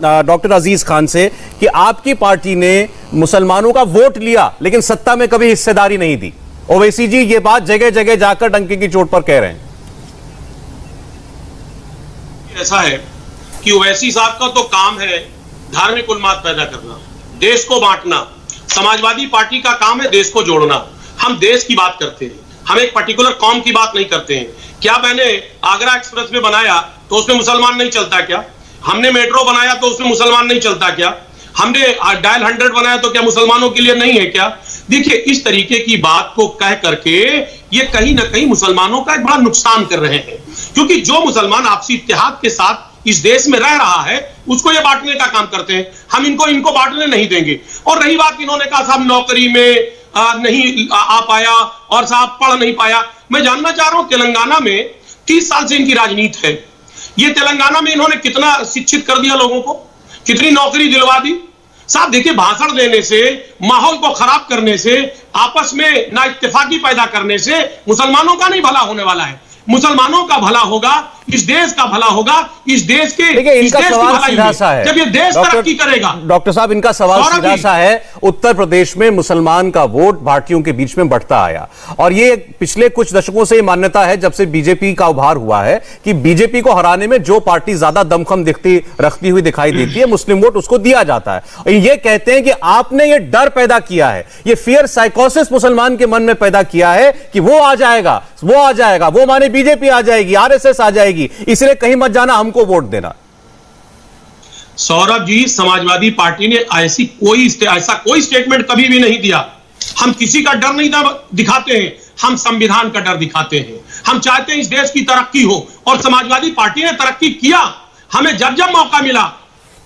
Doctor अजीज खान से कि आपकी पार्टी ने मुसलमानों का वोट लिया लेकिन सत्ता में कभी हिस्सेदारी नहीं दी। ओवैसी जी ये बात जगह जगह जाकर डंके की चोट पर कह रहे हैं। ऐसा है कि ओवैसी साहब का तो काम है धार्मिक उन्माद पैदा करना, देश को बांटना। समाजवादी पार्टी का काम है देश को जोड़ना। हम देश की बात करते हैं, हम एक पर्टिकुलर कौम की बात नहीं करते हैं। क्या मैंने आगरा एक्सप्रेस में बनाया तो उसमें मुसलमान नहीं चलता क्या? हमने मेट्रो बनाया तो उसमें मुसलमान नहीं चलता क्या? हमने डायल 100 बनाया तो क्या मुसलमानों के लिए नहीं है क्या? देखिए, इस तरीके की बात को कह करके ये कहीं ना कहीं मुसलमानों का एक बड़ा नुकसान कर रहे हैं, क्योंकि जो मुसलमान आपसी इत्तेहाद के साथ इस देश में रह रहा है उसको ये बांटने का काम करते हैं। हम इनको बांटने नहीं देंगे। और रही बात, इन्होंने कहा साहब नौकरी में नहीं आ पाया और साहब पढ़ नहीं पाया। मैं जानना चाह रहा हूं तेलंगाना में 30 साल से इनकी राजनीति है, ये तेलंगाना में इन्होंने कितना शिक्षित कर दिया लोगों को, कितनी नौकरी दिलवा दी। साहब देखिए, भाषण देने से, माहौल को खराब करने से, आपस में ना इत्तेफाकी पैदा करने से मुसलमानों का नहीं भला होने वाला है। मुसलमानों का भला होगा, इस देश का भला होगा, इस देश के इनका सवाल सीधा सा है, जब ये देश तरक्की करेगा। डॉक्टर साहब, इनका सवाल सीधा सा है। उत्तर प्रदेश में मुसलमान का वोट भारतीयों के बीच में बढ़ता आया और ये पिछले कुछ दशकों से मान्यता है, जब से बीजेपी का उभार हुआ है, कि बीजेपी को हराने में जो पार्टी ज्यादा दमखम रखती हुई दिखाई देती है, मुस्लिम वोट उसको दिया जाता है। और ये कहते हैं कि आपने ये डर पैदा किया है, ये फियर साइकोसिस मुसलमान के मन में पैदा किया है कि वो आ जाएगा, वो माने बीजेपी आ जाएगी, आरएसएस आ जाएगी, इसलिए कहीं मत जाना, हमको वोट देना। सौरभ जी, समाजवादी पार्टी ने ऐसा कोई स्टेटमेंट कभी भी नहीं दिया। हम किसी का डर नहीं दिखाते हैं, हम संविधान का डर दिखाते हैं। हम चाहते हैं इस देश की तरक्की हो और समाजवादी पार्टी ने तरक्की किया। हमें जब जब मौका मिला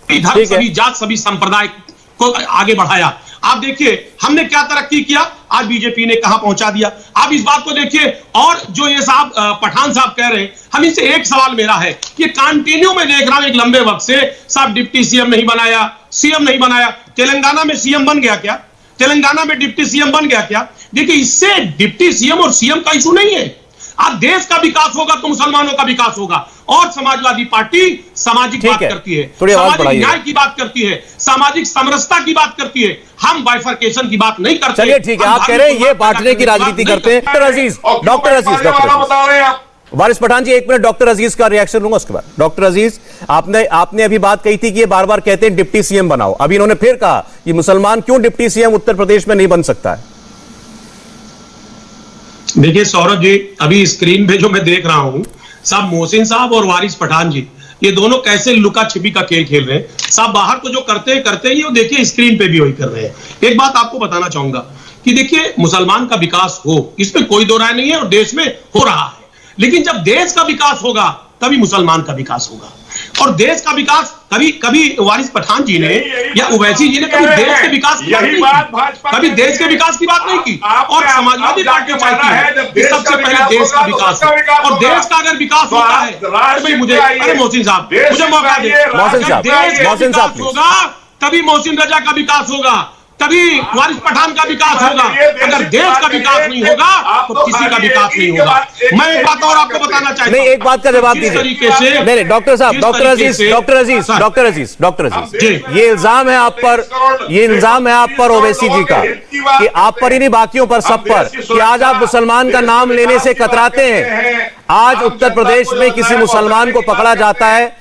धर्म, सभी जात, सभी संप्रदाय को आगे बढ़ाया। आप देखिए हमने क्या तरक्की किया, आज बीजेपी ने कहां पहुंचा दिया। आप इस बात को देखिए। और जो ये साहब पठान साहब कह रहे हैं, हम इनसे एक सवाल मेरा है, ये कंटिन्यू में देख रहा हूं एक लंबे वक्त से, साहब डिप्टी सीएम नहीं बनाया, सीएम नहीं बनाया। तेलंगाना में सीएम बन गया क्या? तेलंगाना में डिप्टी सीएम बन गया क्या? देखिए, इससे डिप्टी सीएम और सीएम का इशू नहीं है। आज देश का विकास होगा तो मुसलमानों का विकास होगा। और समाजवादी पार्टी सामाजिक बात करती है, सामाजिक न्याय की बात करती है, सामाजिक समरसता की बात करती है। हम बाइफरकेशन की बात नहीं करते। चलिए ठीक है, आप कह रहे हैं ये बांटने की राजनीति करते हैं। डॉक्टर अजीज, वारिस पठान जी, 1 मिनट, डॉक्टर अजीज का रिएक्शन लूंगा उसके बाद। डॉक्टर अजीज, आपने अभी बात कही थी कि ये बार बार कहते हैं डिप्टी सीएम बनाओ। अभी इन्होंने फिर कहा कि मुसलमान क्यों डिप्टी सीएम उत्तर प्रदेश में नहीं बन सकता है? देखिए सौरभ जी, अभी स्क्रीन पे जो मैं देख रहा हूं, साहब मोहसिन साहब और वारिस पठान जी, ये दोनों कैसे लुका छिपी का खेल खेल रहे हैं। साहब बाहर तो जो करते ही वो देखिए स्क्रीन पे भी वही कर रहे हैं। एक बात आपको बताना चाहूंगा कि देखिए, मुसलमान का विकास हो, इसमें कोई दो राय नहीं है और देश में हो रहा है। लेकिन जब देश का विकास होगा तभी मुसलमान का विकास होगा। और देश का विकास कभी वारिस पठान जी ने या ओवैसी जी ने कभी देश के विकास की बात नहीं की, कभी देश के विकास की बात नहीं की। और समाजवादी पार्टी चाहती है कि सबसे पहले देश का विकास हो, और देश का अगर विकास होता है तो भाई मुझे, अरे मोहसिन साहब मुझे मौका दे, मोहसिन साहब होगा तभी मोहसिन रजा का विकास होगा, तभी वारिस पठान का विकास होगा। अगर देश का विकास नहीं होगा तो किसी का विकास नहीं होगा। मैं एक बात और आपको बताना चाहता हूं, एक बात का जवाब दीजिए तरीके से। नहीं, डॉक्टर साहब, डॉक्टर अजीज, ये इल्जाम है आप पर ओवैसी जी का, कि आप पर ही नहीं बाकियों पर, सब पर, कि आज आप मुसलमान का नाम लेने से कतराते हैं। आज उत्तर प्रदेश में किसी मुसलमान को पकड़ा जाता है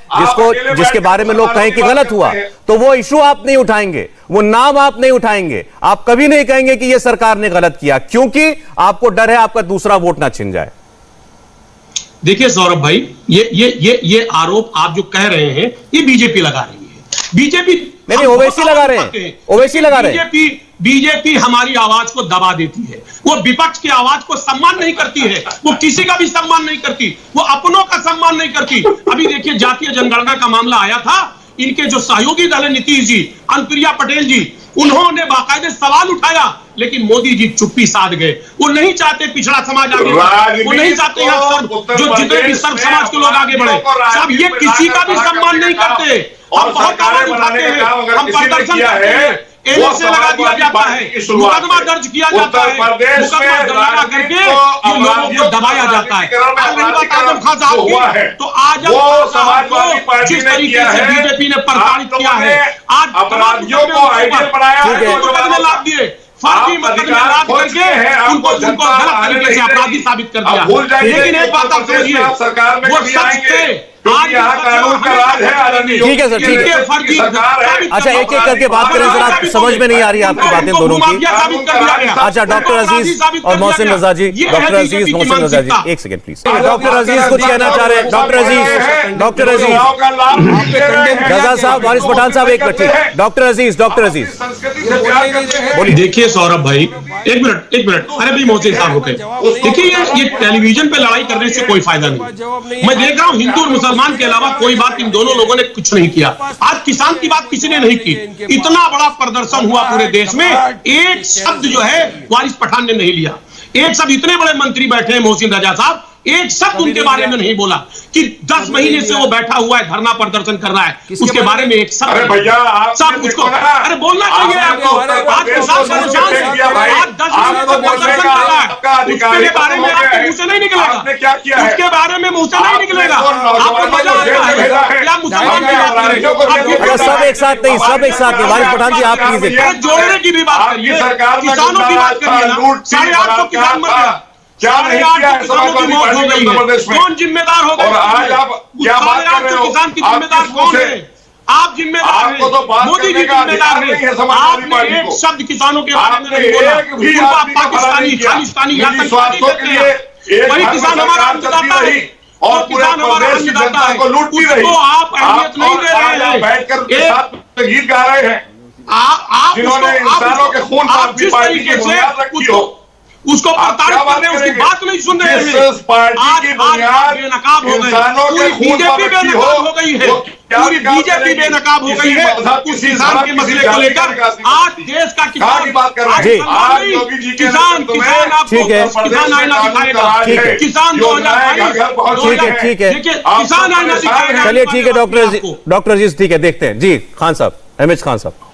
जिसके बारे में लोग कहें कि गलत हुआ, तो वो इशू आप नहीं उठाएंगे, वो नाम आप नहीं उठाएंगे, आप कभी नहीं कहेंगे कि ये सरकार ने गलत किया, क्योंकि आपको डर है आपका दूसरा वोट ना छिन जाए। देखिए सौरभ भाई, ये आरोप आप जो कह रहे हैं ये बीजेपी लगा रही है। बीजेपी नहीं, ओवैसी लगा रहे हैं, ओवैसी लगा रहे हैं। बीजेपी हमारी आवाज को दबा देती है, वो विपक्ष की आवाज को सम्मान नहीं करती है, वो किसी का भी सम्मान नहीं करती, वो अपनों का सम्मान नहीं करती। अभी देखिए, जातीय जनगणना का मामला आया था, इनके जो सहयोगी दल है नीतीश जी, अनुप्रिया पटेल जी, उन्होंने बाकायदे सवाल उठाया, लेकिन मोदी जी चुप्पी साध गए। वो नहीं चाहते पिछड़ा समाज आगे बढ़े, वो नहीं चाहते जो जितने भी सर्व समाज के लोग आगे बढ़े। साहब ये किसी का भी सम्मान नहीं करते। हम बहुत आवाज उठाते हैं, हम प्रदर्शन करते हैं, एनएसए लगा दिया जाता है, मुकदमा दर्ज किया जाता है, मुकदमा दर्ज करके ये लोगों को दबाया जाता है। आजम खान साहब की तो आजम खान साहब को जिस तरीके से बीजेपी ने प्रताड़ित किया है, आज अपराधियों को आइडियल बनाया है, मुकदमे लाद दिए, फर्जी मुकदमे लाद करके उनको गलत तरीके से अपराधी साबित कर दिया। लेकिन एक बात आप समझिए, वो सच थे, आज यहाँ कानून का राज है। ठीक है सर, ठीक है। अच्छा, एक एक करके बात करें जरा, समझ में नहीं आ रही आपकी बातें दोनों की। अच्छा, डॉक्टर अजीज और मोहसिन रजा जी, डॉक्टर अजीज, मोहसिन रजा जी, एक सेकंड प्लीज। डॉक्टर अजीज कुछ कहना चाह रहे हैं? डॉक्टर अजीज, डॉक्टर अजीज, रजा साहब, वारिस पठान साहब, एक मिनट। डॉक्टर अजीज, डॉक्टर अजीज बोलिए। देखिए सौरभ भाई, एक मिनट, अरे भाई मोहसिन साहब रुके। देखिए ये टेलीविजन पे लड़ाई करने से कोई फायदा नहीं। मैं देख रहा हूँ हिंदू और मुसलमान के अलावा कोई बात इन दोनों लोगों ने कुछ नहीं किया। आज किसान की बात किसी ने नहीं की। इतना बड़ा प्रदर्शन हुआ पूरे देश में, एक शब्द जो है वारिस पठान ने नहीं लिया। एक शब्द, इतने बड़े मंत्री बैठे हैं मोहसिन रजा साहब, एक शब्द उनके बारे में नहीं बोला कि 10 महीने से वो बैठा हुआ है, धरना प्रदर्शन कर रहा है, उसके बारे में एक शब्द। अरे भैया सब कुछ अरे बोलना चाहिए आपको। आज किसान परेशान है, आज 10 महीने से प्रदर्शन कर रहा है, उसके बारे में आपके मुंह से नहीं निकलेगा, उसके बारे में मुंह से नहीं निकलेगा। आपको मजा आता है क्या मुसलमान की बात करें? सब एक साथ नहीं, सब एक साथ नहीं। वारिस पठान जी, आप प्लीज जोड़ने की भी बात करिए, किसानों की बात करिए ना। 850 किसान मर गया, क्या नहीं किया है समाजवादी पार्टी ने उत्तर प्रदेश में? कौन जिम्मेदार होगा? और आज आप क्या बात कर रहे हो? किसान की जिम्मेदार कौन है? आप जिम्मेदार हैं, मोदी जी जिम्मेदार हैं। आपने एक शब्द किसानों के बारे में नहीं बोला। आप पाकिस्तानी, खालिस्तानी, आतंकवादी कहते हैं, वही किसान हमारा अन्नदाता है और किसान हमारा अन्नदाता है, उसको आप अहमियत नहीं दे रहे हैं। बैठकर गीत गा रहे हैं आप जिन्होंने इंसानों के खून पर अपनी पार्टी की बुनियाद रखी हो, उसको प्रताड़ित कर रहे हैं, उसकी बात नहीं सुन रहे हैं। आज बेनकाब हो गए, पूरी बीजेपी बेनकाब हो गई है, पूरी बीजेपी बेनकाब हो गई है उस किसान के मसले को लेकर। आज देश का किसान की बात कर रहे हैं, आज योगी जी के किसान आपको किसान आईना दिखाएगा, किसान 2022, ठीक है, किसान आईना दिखाएगा। चलिए ठीक है डॉक्टर अजीज, ठीक है, देखते हैं जी। खान साहब, एमएच खान साहब।